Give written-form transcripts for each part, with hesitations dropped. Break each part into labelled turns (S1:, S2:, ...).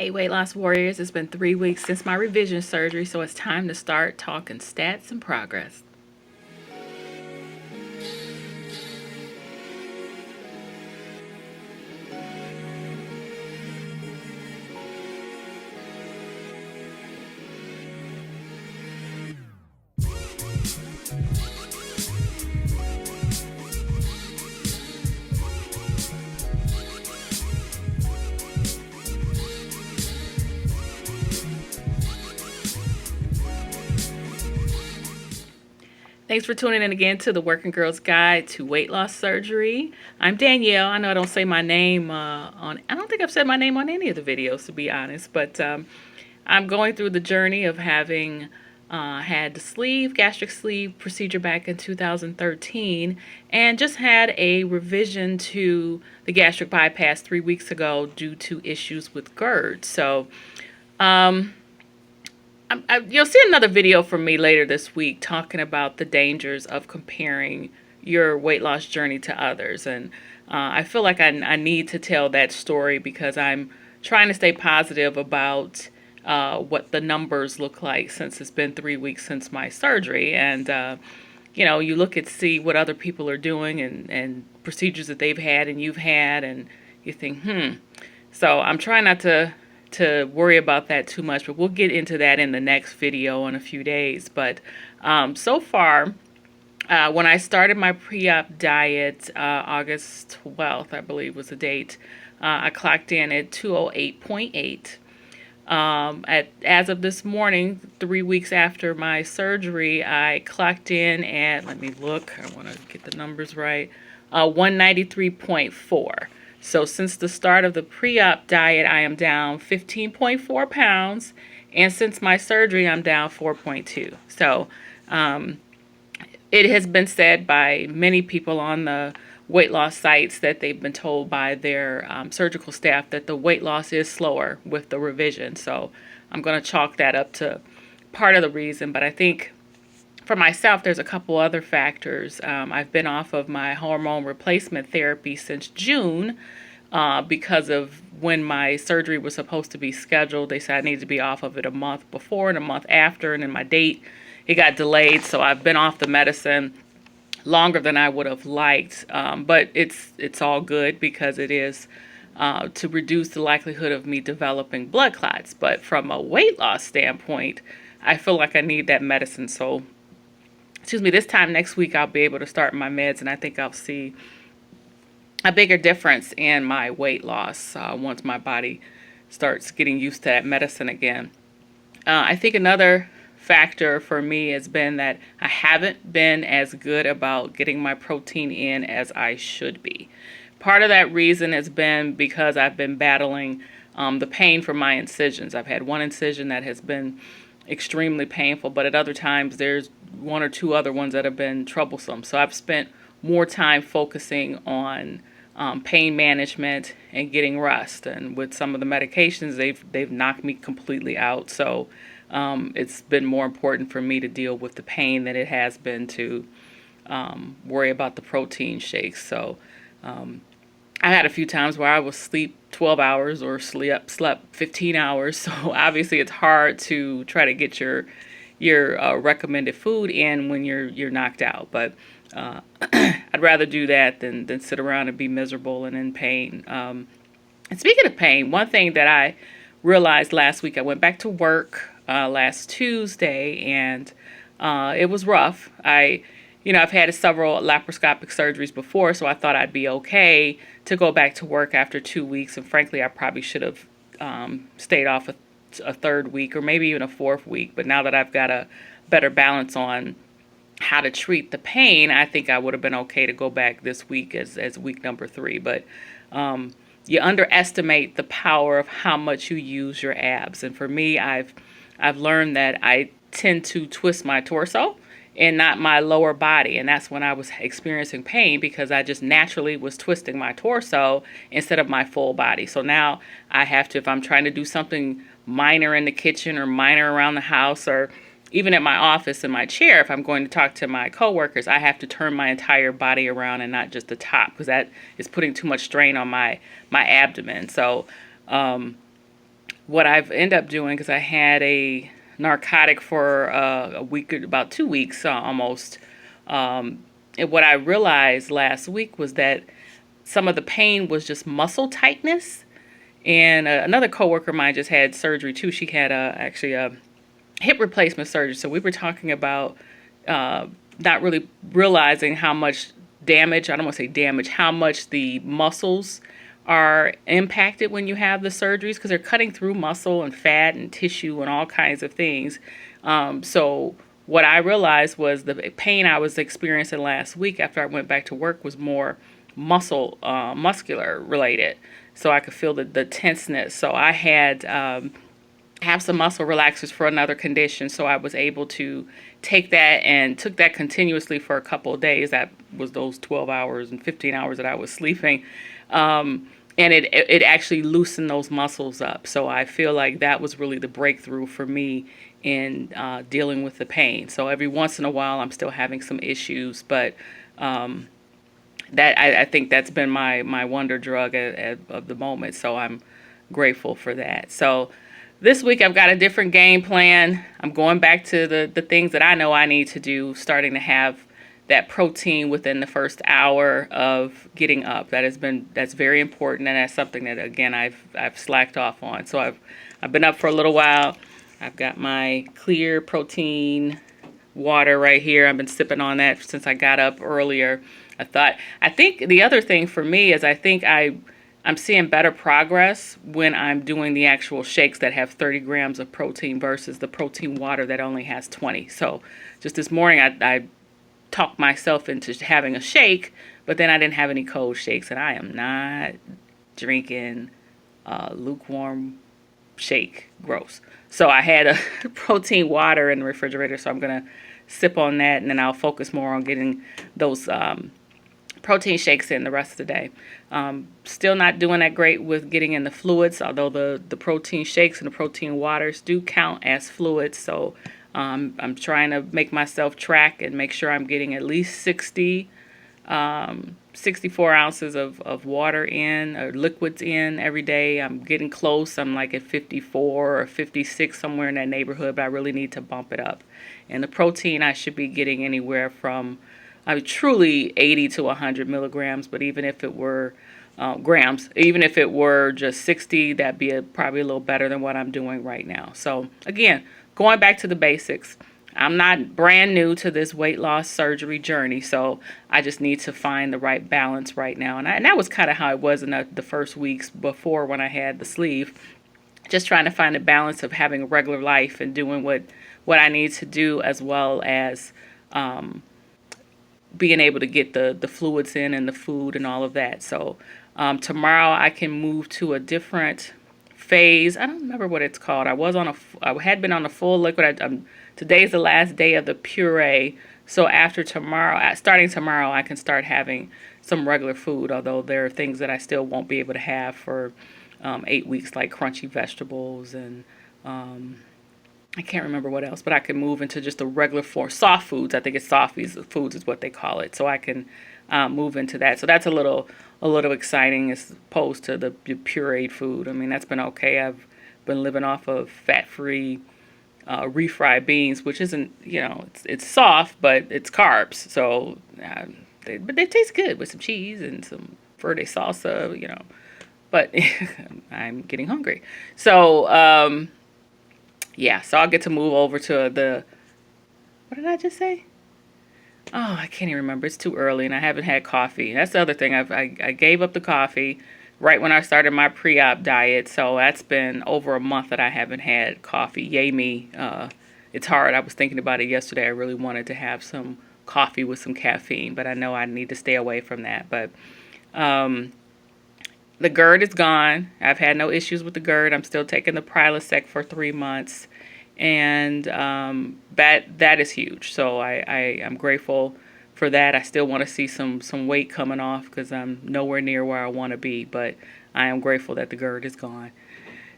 S1: Hey, weight loss warriors, it's been 3 weeks since my revision surgery, so it's time to start talking stats and progress. Thanks for tuning in again to the Working Girl's Guide to Weight Loss Surgery. I'm Danielle. I know I don't say my name I don't think I've said my name on any of the videos, to be honest, but I'm going through the journey of having had the gastric sleeve procedure back in 2013, and just had a revision to the gastric bypass 3 weeks ago due to issues with GERD. So, you'll see another video from me later this week talking about the dangers of comparing your weight loss journey to others. And I feel like I need to tell that story because I'm trying to stay positive about what the numbers look like since it's been 3 weeks since my surgery. And, you look at see what other people are doing and procedures that they've had and you've had, and you think, So I'm trying not to worry about that too much, but we'll get into that in the next video in a few days. But so far, when I started my pre-op diet, August 12th, I believe was the date, I clocked in at 208.8. As of this morning, 3 weeks after my surgery, I clocked in at, let me look, I want to get the numbers right, 193.4. So since the start of the pre-op diet, I am down 15.4 pounds. And since my surgery, I'm down 4.2. So it has been said by many people on the weight loss sites that they've been told by their surgical staff that the weight loss is slower with the revision. So I'm going to chalk that up to part of the reason. But I think for myself, there's a couple other factors. I've been off of my hormone replacement therapy since June because of when my surgery was supposed to be scheduled. They said I needed to be off of it a month before and a month after, and then my date, it got delayed. So I've been off the medicine longer than I would have liked, but it's all good because it is to reduce the likelihood of me developing blood clots. But from a weight loss standpoint, I feel like I need that medicine. So this time next week, I'll be able to start my meds, and I think I'll see a bigger difference in my weight loss once my body starts getting used to that medicine again. I think another factor for me has been that I haven't been as good about getting my protein in as I should be. Part of that reason has been because I've been battling the pain from my incisions. I've had one incision that has been extremely painful, but at other times there's one or two other ones that have been troublesome. So I've spent more time focusing on pain management and getting rest. And with some of the medications, they've knocked me completely out. So it's been more important for me to deal with the pain than it has been to worry about the protein shakes. So I had a few times where I would sleep 12 hours or slept 15 hours. So obviously it's hard to try to get your recommended food in when you're knocked out. But I'd rather do that than sit around and be miserable and in pain. And speaking of pain, one thing that I realized last week, I went back to work last Tuesday, and it was rough. I've had several laparoscopic surgeries before, so I thought I'd be okay to go back to work after 2 weeks. And frankly, I probably should have stayed off a third week or maybe even a fourth week. But now that I've got a better balance on how to treat the pain, I think I would have been okay to go back this week as week number 3. But you underestimate the power of how much you use your abs. And for me, I've learned that I tend to twist my torso and not my lower body. And that's when I was experiencing pain, because I just naturally was twisting my torso instead of my full body. So now I have to, if I'm trying to do something minor in the kitchen or minor around the house, or even at my office in my chair, if I'm going to talk to my coworkers, I have to turn my entire body around and not just the top, because that is putting too much strain on my abdomen. So what I've ended up doing, because I had a narcotic for a week, about 2 weeks almost. And what I realized last week was that some of the pain was just muscle tightness. And another coworker of mine just had surgery too. She had actually a hip replacement surgery. So we were talking about not really realizing how much damage, I don't want to say damage, how much the muscles are impacted when you have the surgeries, because they're cutting through muscle and fat and tissue and all kinds of things. So what I realized was the pain I was experiencing last week after I went back to work was more muscular related. So I could feel the tenseness. So I had have some muscle relaxers for another condition. So I was able to take that and took that continuously for a couple of days. That was those 12 hours and 15 hours that I was sleeping. And it actually loosened those muscles up. So I feel like that was really the breakthrough for me in dealing with the pain. So every once in a while, I'm still having some issues, but that I think that's been my wonder drug of the moment. So I'm grateful for that. So this week I've got a different game plan. I'm going back to the things that I know I need to do, starting to have that protein within the first hour of getting up. That's very important, and that's something that again I've slacked off on. So I've been up for a little while. I've got my clear protein water right here. I've been sipping on that since I got up earlier. I think the other thing for me is I'm seeing better progress when I'm doing the actual shakes that have 30 grams of protein versus the protein water that only has 20. So just this morning I talked myself into having a shake, but then I didn't have any cold shakes, and I am not drinking lukewarm shake. Gross. So I had a protein water in the refrigerator, so I'm going to sip on that, and then I'll focus more on getting those protein shakes in the rest of the day. Still not doing that great with getting in the fluids, although the protein shakes and the protein waters do count as fluids. So I'm trying to make myself track and make sure I'm getting at least 64 ounces of water in, or liquids in every day. I'm getting close. I'm like at 54 or 56, somewhere in that neighborhood, but I really need to bump it up. And the protein, I should be getting anywhere from truly 80 to 100 milligrams, but even if it were grams, even if it were just 60, that'd be probably a little better than what I'm doing right now. So again, going back to the basics. I'm not brand new to this weight loss surgery journey, so I just need to find the right balance right now. And that was kind of how it was in the first weeks before when I had the sleeve. Just trying to find a balance of having a regular life and doing what I need to do, as well as being able to get the fluids in and the food and all of that. So tomorrow I can move to a different phase. I don't remember what it's called. I had been on a full liquid. Today's the last day of the puree. So starting tomorrow, I can start having some regular food, although there are things that I still won't be able to have for 8 weeks, like crunchy vegetables and I can't remember what else, but I can move into just a regular soft foods. I think it's soft foods is what they call it. So I can move into that. So that's a little exciting as opposed to the pureed food. I mean, that's been okay. I've been living off of fat-free refried beans, which isn't, it's soft, but it's carbs. So, but they taste good with some cheese and some verde salsa, but I'm getting hungry. So, yeah, so I'll get to move over to what did I just say? Oh, I can't even remember. It's too early and I haven't had coffee. That's the other thing. I gave up the coffee right when I started my pre-op diet. So that's been over a month that I haven't had coffee. Yay me. It's hard. I was thinking about it yesterday. I really wanted to have some coffee with some caffeine, but I know I need to stay away from that. But the GERD is gone. I've had no issues with the GERD. I'm still taking the Prilosec for 3 months. And that is huge. So I'm grateful for that. I still want to see some weight coming off because I'm nowhere near where I want to be, but I am grateful that the GERD is gone.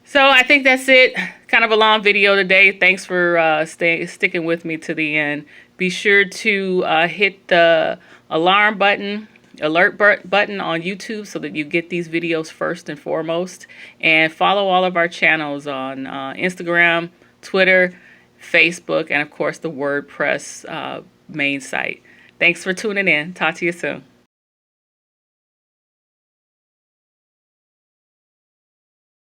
S1: So I think that's it. Kind of a long video today. Thanks for sticking with me to the end. Be sure to hit the alarm button alert button on YouTube so that you get these videos first and foremost. And follow all of our channels on Instagram, Twitter, Facebook, and of course the WordPress main site. Thanks for tuning in. Talk to you soon.